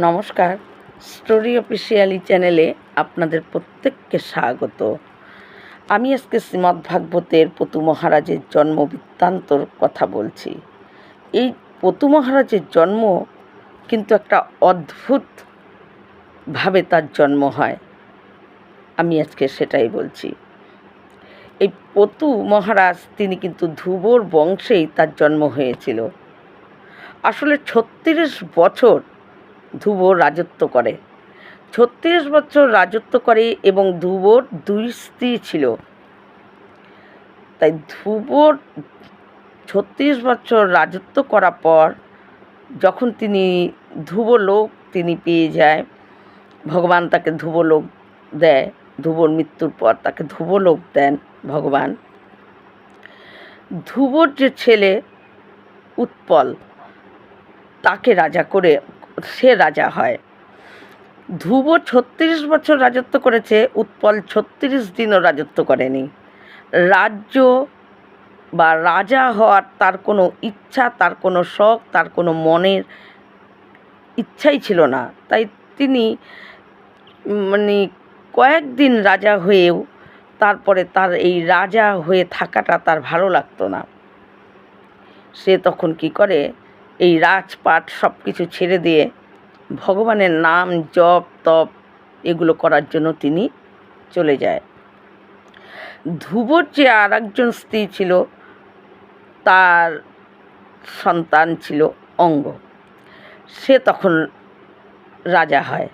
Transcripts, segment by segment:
নমস্কার, story officially চ্যানেলে আপনাদের প্রত্যেককে স্বাগত। আমি আজকে শ্রীমদ্ভাগবতের পতু মহারাজের জন্ম বৃত্তান্তর কথা বলছি। এই পতু মহারাজের জন্ম কিন্তু একটা অদ্ভুতভাবে তার জন্ম হয়। আমি আজকে সেটাই বলছি। এই পতু মহারাজ তিনি কিন্তু ধ্রুবর বংশেই তার জন্ম হয়েছিল। আসলে ৩৬ বছর ধ্রুব রাজত্ব করে। ৩৬ বছর রাজত্ব করে এবং ধ্রুবর ২ স্ত্রী ছিল। তাই ধ্রুবর ৩৬ বছর রাজত্ব করার পর যখন তিনি ধ্রুবলোক তিনি পেয়ে যায়, ভগবান তাকে ধ্রুবলোক দেয়। ধ্রুবর মৃত্যুর পর তাকে ধ্রুবলোক দেন ভগবান। ধ্রুবর যে ছেলে উৎপল, তাকে রাজা করে সে রাজা হয়। ধ্রুব ৩৬ বছর রাজত্ব করেছে, উৎপল ৩৬ দিনও রাজত্ব করেনি। রাজ্য বা রাজা হওয়ার তার কোনো ইচ্ছা, তার কোনো শখ, তার কোনো মনের ইচ্ছাই ছিল না। তাই তিনি কয়েকদিন রাজা হয়েও তারপরে তার এই রাজা হয়ে থাকাটা তার ভালো লাগতো না। সে তখন কি করে, এই রাজপাট সব কিছু ছেড়ে দিয়ে ভগবানের নাম জপ তপ এগুলো করার জন্য তিনি চলে যায়। ধ্রুবর যে আর একজন স্ত্রী ছিল, তার সন্তান ছিল অঙ্গ। সে তখন রাজা হয়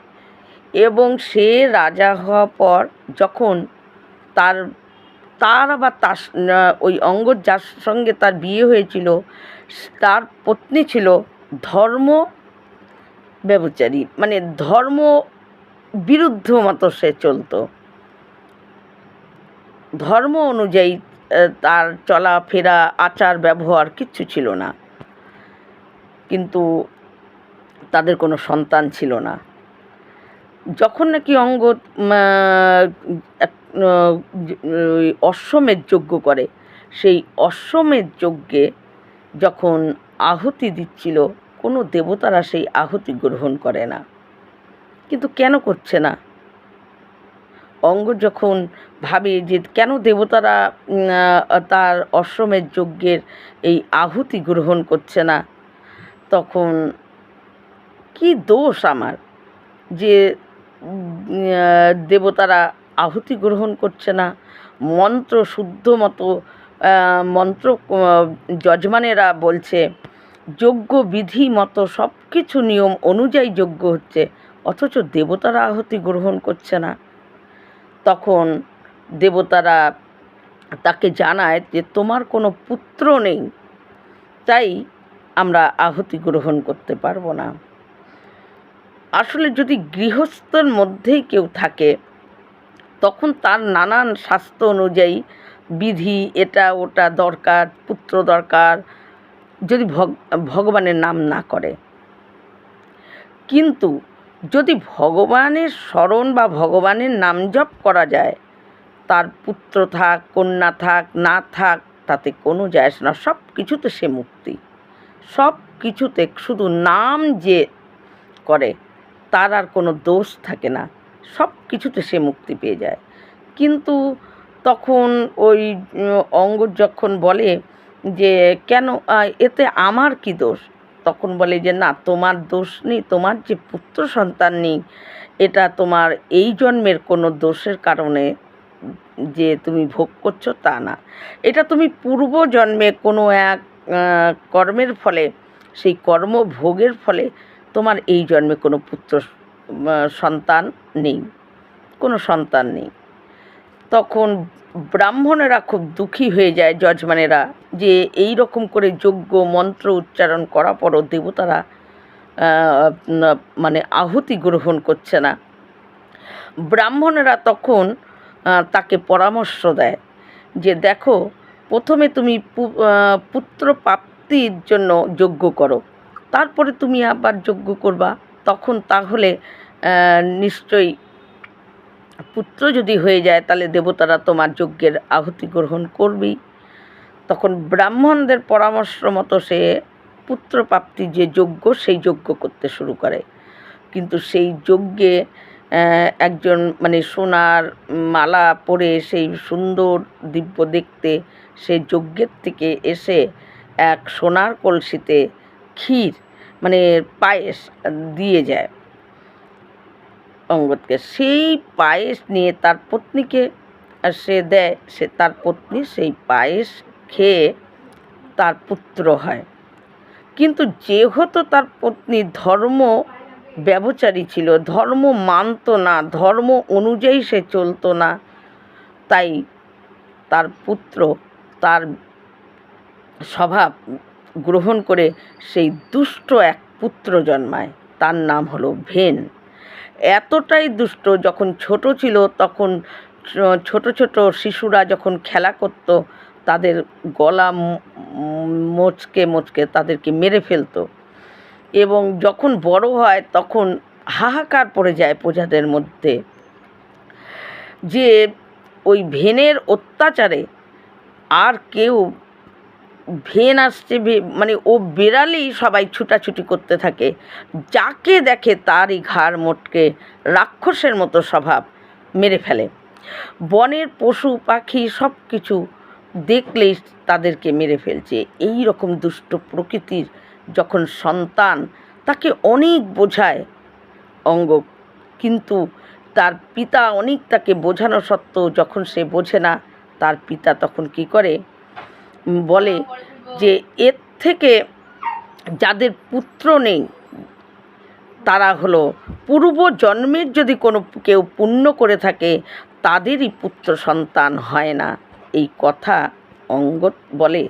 এবং সে রাজা হওয়ার পর যখন তার আবার ওই অঙ্গর যার সঙ্গে তার বিয়ে হয়েছিল, তার পত্নী ছিল ধর্ম ব্যভিচারী, ধর্ম বিরুদ্ধ মতো সে চলতো। ধর্ম অনুযায়ী তার চলাফেরা আচার ব্যবহার কিচ্ছু ছিল না। কিন্তু তাদের কোনো সন্তান ছিল না। যখন নাকি অঙ্গ অশ্বমেধ যজ্ঞ করে, সেই অশ্বমেধ যজ্ঞে যখন আহুতি দিচ্ছিল, কোনো দেবতারা সেই আহুতি গ্রহণ করে না। কিন্তু কেন করছে না? অঙ্গ যখন ভাবে যে কেন দেবতারা তার অশ্বমেধ যজ্ঞের এই আহুতি গ্রহণ করছে না, তখন কি দোষ আমার যে দেবতারা আহুতি গ্রহণ করছে না? মন্ত্র শুদ্ধ মতো মন্ত্র যজমানেরা বলছে, যজ্ঞ বিধি মতো সব কিছু নিয়ম অনুযায়ী যজ্ঞ হচ্ছে, অথচ দেবতারা আহুতি গ্রহণ করছে না। তখন দেবতারা তাকে জানায় যে তোমার কোনো পুত্র নেই, তাই আমরা আহুতি গ্রহণ করতে পারবো না। আসলে যদি গৃহস্থর মধ্যেই কেউ থাকে, তখন তার নানান শাস্ত্র অনুযায়ী বিধি, এটা ওটা দরকার, পুত্র দরকার, যদি ভগবানের নাম না করে। কিন্তু যদি ভগবানের স্মরণ বা ভগবানের নাম জপ করা যায়, তার পুত্র থাক, কন্যা থাক, না থাক, তাতে কোনো যায় আসে না। সব কিছুতে সে মুক্তি, সব কিছুতে শুধু নাম যে করে তার আর কোনো দোষ থাকে না, সব কিছুতে সে মুক্তি পেয়ে যায়। কিন্তু তখন ওই অঙ্গ যখন বলে যে কেন এতে আমার কি দোষ, তখন বলে যে না, তোমার দোষ নেই, তোমার যে পুত্র সন্তান নেই এটা তোমার এই জন্মের কোনো দোষের কারণে যে তুমি ভোগ করছো তা না, এটা তুমি পূর্ব জন্মে কোনো এক কর্মের ফলে, সেই কর্ম ভোগের ফলে তোমার এই জন্মে কোনো পুত্র সন্তান নেই, কোনো সন্তান নেই। তখন ব্রাহ্মণেরা খুব দুঃখী হয়ে যায়, যজমানেরা, যে এই রকম করে যজ্ঞ মন্ত্র উচ্চারণ করার পরও দেবতারা আহুতি গ্রহণ করছে না। ব্রাহ্মণেরা তখন তাকে পরামর্শ দেয় যে দেখো, প্রথমে তুমি পুত্র প্রাপ্তির জন্য যজ্ঞ করো, তারপরে তুমি আবার যজ্ঞ করবা, তখন তাহলে নিশ্চয়ই পুত্র যদি হয়ে যায় তাহলে দেবতারা তোমার যজ্ঞের আহুতি গ্রহণ করবেই। তখন ব্রাহ্মণদের পরামর্শ মতো সে পুত্রপ্রাপ্তি যে যজ্ঞ, সেই যজ্ঞ করতে শুরু করে। কিন্তু সেই যজ্ঞে একজন মানে সোনার মালা পরে সেই সুন্দর দিব্য দেখতে সে যজ্ঞের থেকে এসে এক সোনার কলসিতে ক্ষীর মানে পায়েস দিয়ে যায় অঙ্গদকে। সেই পায়েস নিয়ে তার পত্নীকে সে দেয়, সে তার পত্নী সেই পায়েস খেয়ে তার পুত্র হয়। কিন্তু যেহেতু তার পত্নী ধর্ম ব্যভিচারী ছিল, ধর্ম মানত না, ধর্ম অনুযায়ী সে চলতো না, তাই তার পুত্র তার স্বভাব গ্রহণ করে সেই দুষ্ট এক পুত্র জন্মায়, তার নাম হলো ভেন। এতটাই দুষ্ট, যখন ছোট ছিল তখন ছোট ছোট শিশুরা যখন খেলা করত তাদের গলা মচকে মচকে তাদেরকে মেরে ফেলতো, এবং যখন বড় হয় তখন হাহাকার পড়ে যায় প্রজাদের মধ্যে যে ওই ভেনের অত্যাচারে আর কেউ ভেন আসছে মানে ও বেড়ালেই সবাই ছুটাছুটি করতে থাকে, যাকে দেখে তারই ঘাড় মোটকে রাক্ষসের মতো স্বভাব মেরে ফেলে। বনের পশু পাখি সব কিছু দেখলেই তাদেরকে মেরে ফেলছে। এই রকম দুষ্ট প্রকৃতির যখন সন্তান, তাকে অনেক বোঝায় অঙ্গ, কিন্তু তার পিতা অনেক তাকে বোঝানো সত্ত্বেও যখন সে বোঝে না, তার পিতা তখন কি করে বলে যে এর থেকে যাদের পুত্র নেই তারা হলো পূর্ব জন্মের যদি কোনো কেউ পুণ্য করে থাকে তাদেরই পুত্র সন্তান হয় না, এই কথা অঙ্গদ বলে।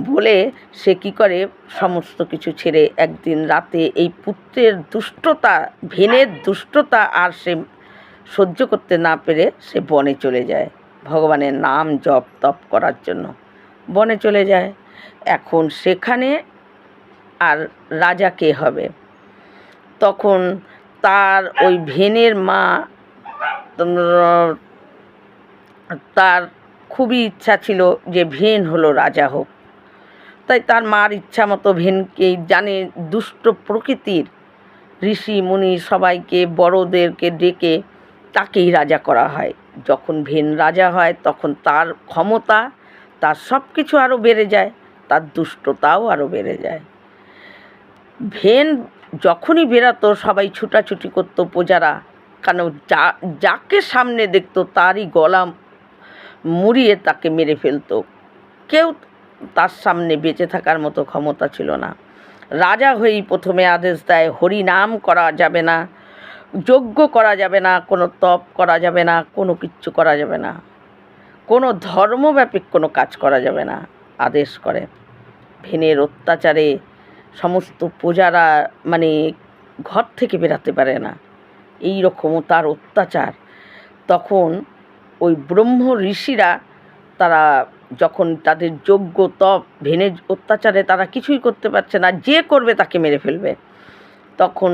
বলে সে কি করে সমস্ত কিছু ছেড়ে একদিন রাতে এই পুত্রের দুষ্টতা, ভেনের দুষ্টতা আর সে সহ্য করতে না পেরে সে বনে চলে যায়, ভগবানের নাম জপ তপ করার জন্য বনে চলে যায়। এখন সেখানে আর রাজা কে হবে? তখন তার ওই ভেনের মা, তার খুবই ইচ্ছা ছিল যে ভেন হলো রাজা হোক, তাই তার মার ইচ্ছা মতো ভেনকেই, জানে দুষ্ট প্রকৃতির ঋষি মুনি সবাইকে বড়দেরকে ডেকে তাকেই রাজা করা হয়। যখন ভেন রাজা হয় তখন তার ক্ষমতা, তার সব কিছু আরও বেড়ে যায়, তার দুষ্টতাও আরও বেড়ে যায়। ভেন যখনই বেরাতো সবাই ছুটাছুটি করতো প্রজারা, কেন যাকে সামনে দেখতো তারই গলা মুড়িয়ে তাকে মেরে ফেলতো, কেউ তার সামনে বেঁচে থাকার মতো ক্ষমতা ছিল না। রাজা হয়েই প্রথমে আদেশ দেয় হরি নাম করা যাবে না, যজ্ঞ করা যাবে না, কোনো তপ করা যাবে না, কোনো কিচ্ছু করা যাবে না, কোনো ধর্মব্যাপী কোনো কাজ করা যাবে না আদেশ করে। ভেনের অত্যাচারে সমস্ত প্রজারা মানে ঘর থেকে বেরাতে পারে না, এই রকমও তার অত্যাচার। তখন ওই ব্রহ্ম ঋষিরা তারা যখন তাদের যজ্ঞ তপ, ভেনের অত্যাচারে তারা কিছুই করতে পারছে না, যে করবে তাকে মেরে ফেলবে, তখন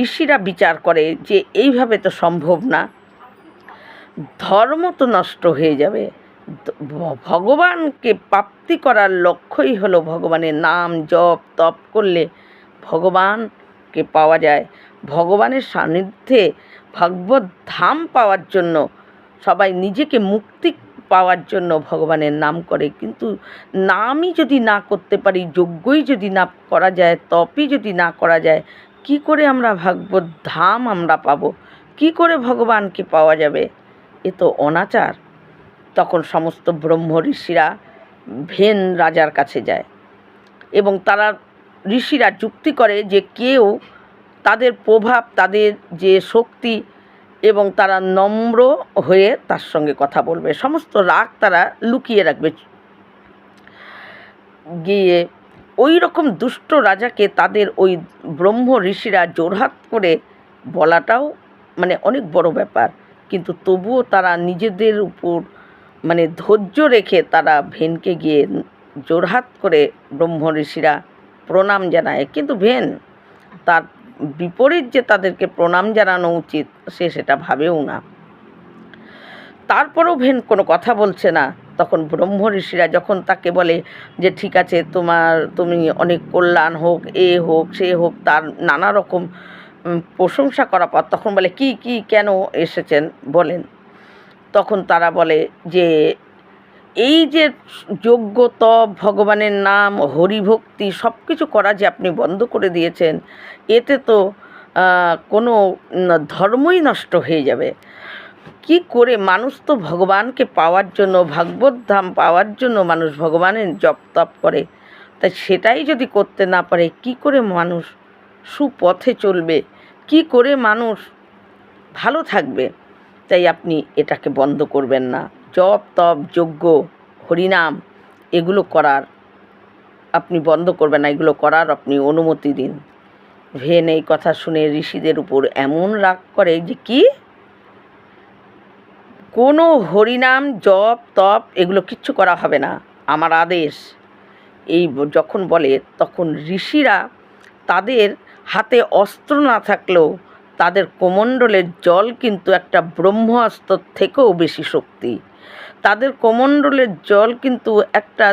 ঋষিরা বিচার করে যে এইভাবে তো সম্ভব না, ধর্ম তো নষ্ট হয়ে যাবে, ভগবানকে প্রাপ্তি করার লক্ষ্যই হলো ভগবানের নাম জপ তপ করলে ভগবানকে পাওয়া যায়। ভগবানের সান্নিধ্যে ভগবত ধাম পাওয়ার জন্য সবাই নিজেকে মুক্তি পাওয়ার জন্য ভগবানের নাম করে, কিন্তু নামই যদি না করতে পারি, যজ্ঞই যদি না করা যায়, তপই যদি না করা যায়, কি করে আমরা ভগবত ধাম আমরা পাবো, কি করে ভগবানকে পাওয়া যাবে? এ তো অনাচার। তখন সমস্ত ব্রহ্ম ঋষিরা ভেন রাজার কাছে যায় এবং তারা ঋষিরা যুক্তি করে যে কেউ তাদের প্রভাব, তাদের যে শক্তি, এবং তারা নম্র হয়ে তার সঙ্গে কথা বলবে, সমস্ত রাগ তারা লুকিয়ে রাখবে। গিয়ে ওই রকম দুষ্ট রাজাকে তাদের ওই ব্রহ্ম ঋষিরা জোরহাত করে বলাটাও মানে অনেক বড় ব্যাপার, কিন্তু তবুও তারা নিজেদের উপর মানে ধৈর্য রেখে তারা ভেনকে গিয়ে জোরহাত করে ব্রহ্ম ঋষিরা প্রণাম জানায়, কিন্তু ভেন তার বিপরীত যে তাদেরকে প্রণাম জানানো উচিত সে সেটা ভাবেও না। তারপরেও ভেন কোনো কথা বলছে না। তখন ব্রহ্ম ঋষিরা যখন তাকে বলে যে ঠিক আছে, তুমি অনেক কল্যাণ হোক, এ হোক সে হোক, তার নানা রকম প্রশংসা করার পর তখন বলে, কি কি কেন এসেছেন বলেন। তখন তারা বলে যে এই যে যজ্ঞ তপ, ভগবানের নাম, হরিভক্তি সব কিছু করা যে আপনি বন্ধ করে দিয়েছেন, এতে তো কোনো ধর্মই নষ্ট হয়ে যাবে। কি করে মানুষ তো ভগবানকে পাওয়ার জন্য, ভাগবত ধাম পাওয়ার জন্য মানুষ ভগবানের জপ তপ করে, তাই সেটাই যদি করতে না পারে কি করে মানুষ সুপথে চলবে, কি করে মানুষ ভালো থাকবে। তাই আপনি এটাকে বন্ধ করবেন না। জপ তপ যজ্ঞ হরিনাম এগুলো করার আপনি বন্ধ করবেন না, এগুলো করার আপনি অনুমতি দিন। ভেন এই কথা শুনে ঋষিদের উপর এমন রাগ করে যে কি কোনো হরিনাম জপ তপ এগুলো কিচ্ছু করা হবে না, আমার আদেশ। এই যখন বলে তখন ঋষিরা তাদের হাতে অস্ত্র না থাকলেও তাদের কোমণ্ডলের জল কিন্তু একটা ব্রহ্মাস্ত্র থেকেও বেশি শক্তি। তাদের কোমণ্ডলের জল কিন্তু একটা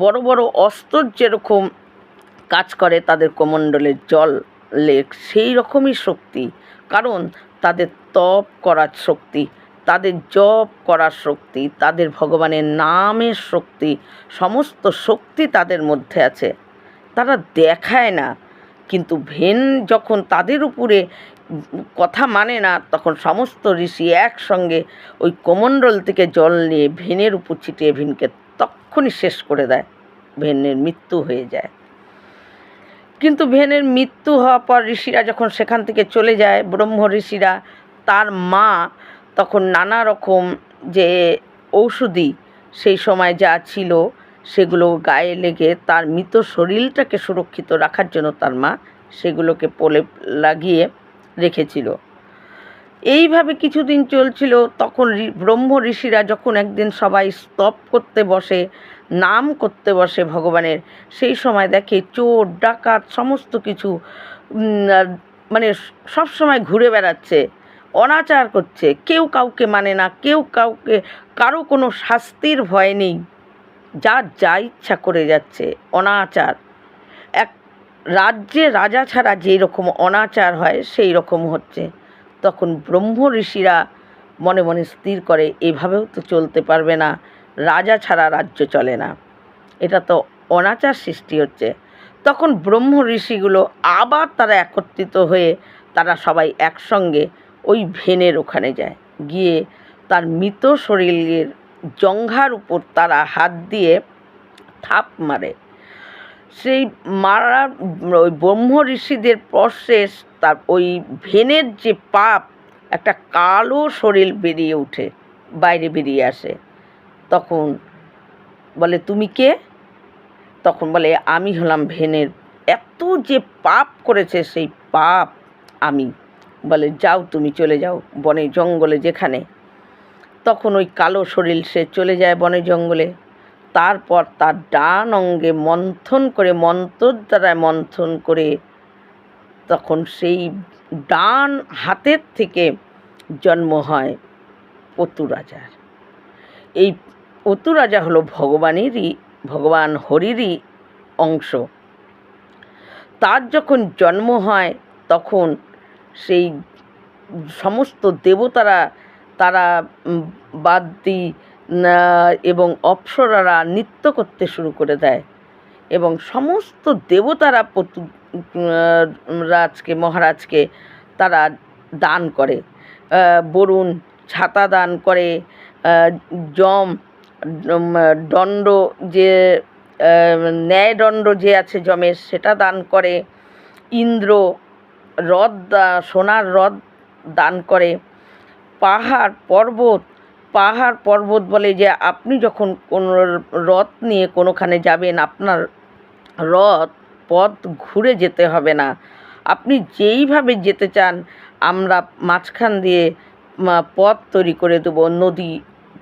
বড় বড় অস্ত্র যেরকম কাজ করে, তাদের কোমণ্ডলের জল সেই রকমই শক্তি। কারণ তাদের তপ করার শক্তি, তাদের জপ করার শক্তি, তাদের ভগবানের নামের শক্তি, সমস্ত শক্তি তাদের মধ্যে আছে। তারা দেখায় না, কিন্তু ভেন যখন তাদের উপরে কথা মানে না, তখন সমস্ত ঋষি একসঙ্গে ওই কোমণ্ডল থেকে জল নিয়ে ভেনের উপর ছিটিয়ে ভেনকে তক্ষুনি শেষ করে দেয়। ভেনের মৃত্যু হয়ে যায়। কিন্তু ভেনের মৃত্যু হওয়ার পর ঋষিরা যখন সেখান থেকে চলে যায়, ব্রহ্ম ঋষিরা, তার মা তখন নানা রকম যে ঔষধি সেই সময় যা ছিল সেগুলো গায়ে লেগে তার মৃত শরীরটাকে সুরক্ষিত রাখার জন্য তার মা সেগুলোকে প্রলেপ লাগিয়ে রেখেছিল। এইভাবে কিছুদিন চলছিল। তখন ব্রহ্ম ঋষিরা যখন একদিন সবাই স্তব করতে বসে, নাম করতে বসে ভগবানের, সেই সময় দেখে চোর ডাকাত সমস্ত কিছু মানে সব সময় ঘুরে বেড়াচ্ছে, অনাচার করছে, কেউ কাউকে মানে না, কেউ কাউকে, কারো কোনো শাস্তির ভয় নেই, যার যা ইচ্ছা করে যাচ্ছে, অনাচার। এক রাজ্যে রাজা ছাড়া যেই রকম অনাচার হয় সেই রকম হচ্ছে। তখন ব্রহ্ম ঋষিরা মনে মনে স্থির করে, এভাবেও তো চলতে পারবে না, রাজা ছাড়া রাজ্য চলে না, এটা তো অনাচার সৃষ্টি হচ্ছে। তখন ব্রহ্ম ঋষিগুলো আবার তারা একত্রিত হয়ে তারা সবাই একসঙ্গে ওই ভেনের ওখানে যায়, গিয়ে তার মৃত শরীরের জঙ্ঘার উপর তারা হাত দিয়ে থাপ মারে। সেই মারা ওই ব্রহ্ম ঋষিদের প্রসেস, তার ওই ভেনের যে পাপ, একটা কালো শরীর বেরিয়ে উঠে, বাইরে বেরিয়ে আসে। তখন বলে, তুমি কে? তখন বলে, আমি হলাম ভেনের, এত যে পাপ করেছে সেই পাপ আমি। বলে, যাও তুমি চলে যাও বনে জঙ্গলে যেখানে। তখন ওই কালো শরীর সে চলে যায় বনে জঙ্গলে। তারপর তার ডান অঙ্গে মন্থন করে, মন্ত্রর দ্বারা মন্থন করে, তখন সেই ডান হাতের থেকে জন্ম হয় পতু রাজার। এই পতু রাজা হলো ভগবান হরিরই অংশ। তার যখন জন্ম হয় তখন সেই সমস্ত দেবতারা, তারা বাদ্যি এবং অপ্সরারা নৃত্য করতে শুরু করে দেয়, এবং সমস্ত দেবতারা রাজকে, মহারাজকে তারা দান করে। বরুণ ছাতা দান করে, যম দণ্ড, যে ন্যায়দণ্ড যে আছে যমের, সেটা দান করে। ইন্দ্র রথ, সোনার রথ দান করে। পাহাড় পর্বত বলে যে আপনি যখন কোনো রথ নিয়ে কোনোখানে যাবেন, আপনার রথ পথ ঘুরে যেতে হবে না, আপনি যেইভাবে যেতে চান আমরা মাঝখান দিয়ে পথ তৈরি করে দেবো। নদী,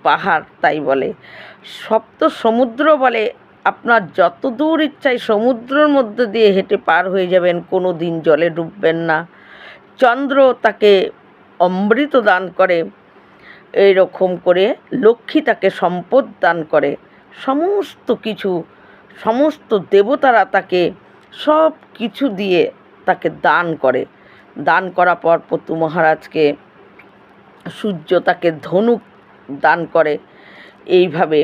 পাহাড় তাই বলে। সপ্ত সমুদ্র বলে আপনার যত দূর ইচ্ছায় সমুদ্রের মধ্যে দিয়ে হেঁটে পার হয়ে যাবেন, কোনো দিন জলে ডুববেন না। চন্দ্র তাকে অমৃত দান করে, এই রকম করে লক্ষ্মী তাকে সম্পদ দান করে। সমস্ত কিছু, সমস্ত দেবতারা তাকে সব কিছু দিয়ে তাকে দান করে। দান করার পর পতু মহারাজকে সূর্য তাকে ধনুক দান করে। এইভাবে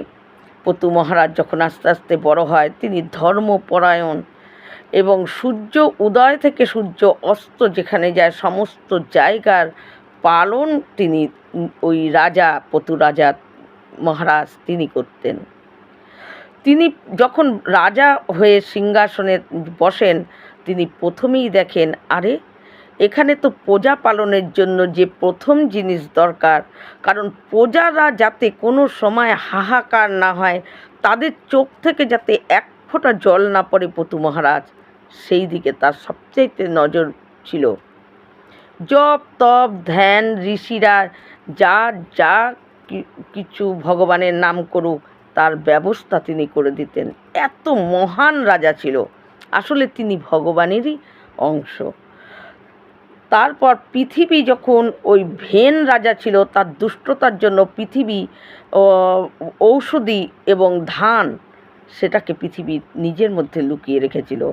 পতু মহারাজ যখন আস্তে আস্তে বড় হয়, তিনি ধর্মপরায়ণ এবং সূর্য উদয় থেকে সূর্য অস্ত যেখানে যায় সমস্ত জায়গার পালন তিনি ওই রাজা পতু রাজা মহারাজ তিনি করতেন। তিনি যখন রাজা হয়ে সিংহাসনে বসেন, তিনি প্রথমেই দেখেন, আরে এখানে তো প্রজা পালনের জন্য যে প্রথম জিনিস দরকার, কারণ প্রজারা যাতে কোনো সময় হাহাকার না হয়, তাদের চোখ থেকে যাতে এক ফোঁটা জল না পড়ে, পতু মহারাজ সেই দিকে তার সবচাইতে নজর ছিল। জপ তপ ধ্যান ঋষিরা যা যা কিছু ভগবানের নাম করুক তার ব্যবস্থা তিনি করে দিতেন। এত মহান রাজা ছিল, আসলে তিনি ভগবানেরই অংশ। তারপর পৃথিবী যখন ওই ভেন রাজা ছিল, তার দুষ্টতার জন্য পৃথিবী ঔষধি এবং ধান সেটাকে পৃথিবী নিজের মধ্যে লুকিয়ে রেখেছিল।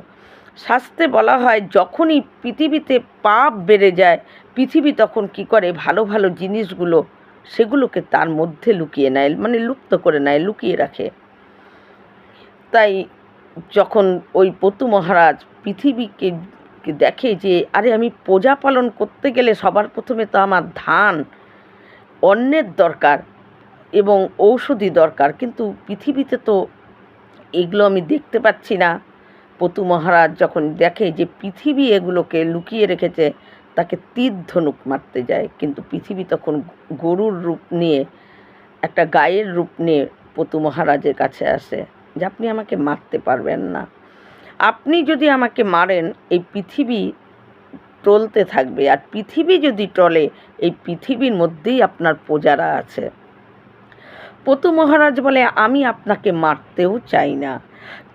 শাস্ত্রে বলা হয়, যখনই পৃথিবীতে পাপ বেড়ে যায়, পৃথিবী তখন কি করে, ভালো ভালো জিনিসগুলো সেগুলোকে তার মধ্যে লুকিয়ে নেয়, মানে লুপ্ত করে নেয়, লুকিয়ে রাখে। তাই যখন ওই পতু মহারাজ পৃথিবীকে দেখে যে আরে আমি প্রজা পালন করতে গেলে সবার প্রথমে তো আমার ধান অন্নের দরকার এবং ঔষধি দরকার, কিন্তু পৃথিবীতে তো এগুলো আমি দেখতে পাচ্ছি না। পতু মহারাজ যখন দেখে যে পৃথিবী এগুলোকে লুকিয়ে রেখেছে, তাকে তীর ধনুক মারতে যায়, কিন্তু পৃথিবী তখন গরুর রূপ নিয়ে, একটা গায়ের রূপ নিয়ে পতু মহারাজের কাছে আসে যে আপনি আমাকে মারতে পারবেন না, আপনি যদি আমাকে মারেন এই পৃথিবী টলতে থাকবে, আর পৃথিবী যদি টলে এই পৃথিবীর মধ্যেই আপনার প্রজারা আছে। পতু মহারাজ বলে, আমি আপনাকে মারতেও চাই না,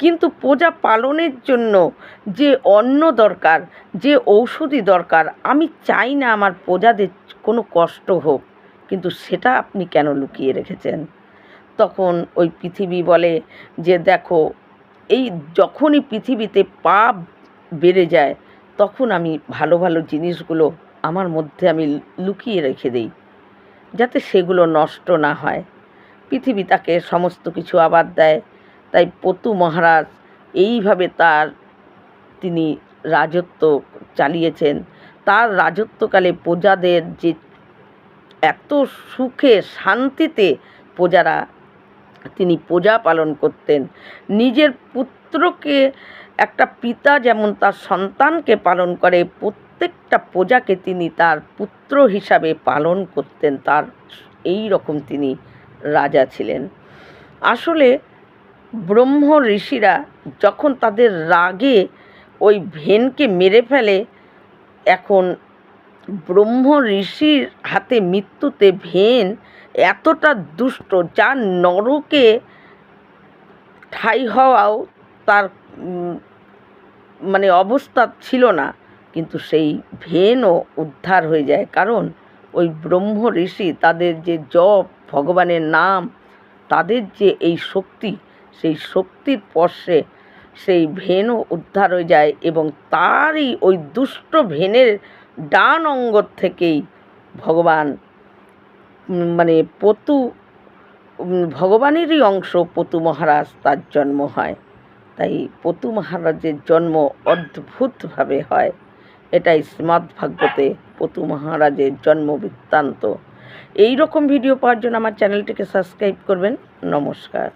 কিন্তু প্রজা পালনের জন্য যে অন্ন দরকার, যে ঔষধি দরকার, আমি চাই না আমার প্রজাদের কোনো কষ্ট হোক, কিন্তু সেটা আপনি কেন লুকিয়ে রেখেছেন? তখন ওই পৃথিবী বলে যে দেখো, এই যখনই পৃথিবীতে পাপ বেড়ে যায়, তখন আমি ভালো ভালো জিনিসগুলো আমার মধ্যে আমি লুকিয়ে রেখে দিই, যাতে সেগুলো নষ্ট না হয়। পৃথিবী তাকে সমস্ত কিছু আবার দেয়। তাই পতু মহারাজ এইভাবে তিনি রাজত্ব চালিয়েছেন। তার রাজত্বকালে প্রজাদের যে এত সুখে শান্তিতে প্রজারা, তিনি প্রজা পালন করতেন। নিজের পুত্রকে একটা পিতা যেমন তার সন্তানকে পালন করে, প্রত্যেকটা প্রজাকে তিনি তার পুত্র হিসাবে পালন করতেন। তার এই রকম তিনি রাজা ছিলেন। আসলে ব্রহ্ম ঋষিরা যখন তাদের রাগে ওই ভেনকে মেরে ফেলে, এখন ব্রহ্ম ঋষির হাতে মৃত্যুতে ভেন এতটা দুষ্ট, যার নরকে ঠাঁই হওয়াও তার মানে অবস্থা ছিল না, কিন্তু সেই ভেনও উদ্ধার হয়ে যায়। কারণ ওই ব্রহ্ম ঋষি তাদের যে জপ, ভগবানের নাম, তাদের যে এই শক্তি, সেই শক্তির স্পর্শে সেই ভেনও উদ্ধার হয়ে যায়, এবং তারই ওই দুষ্ট ভেনের ডান অঙ্গ থেকেই ভগবান মানে ভগবানেরই অংশ পতু মহারাজ, তার জন্ম হয়। তাই পতু মহারাজের জন্ম অদ্ভুতভাবে হয়। এটাই শ্রীমদ্ভাগবতে পতু মহারাজের জন্ম বৃত্তান্ত। এই রকম ভিডিও পাওয়ার জন্য আমার চ্যানেলটিকে সাবস্ক্রাইব করবেন। নমস্কার।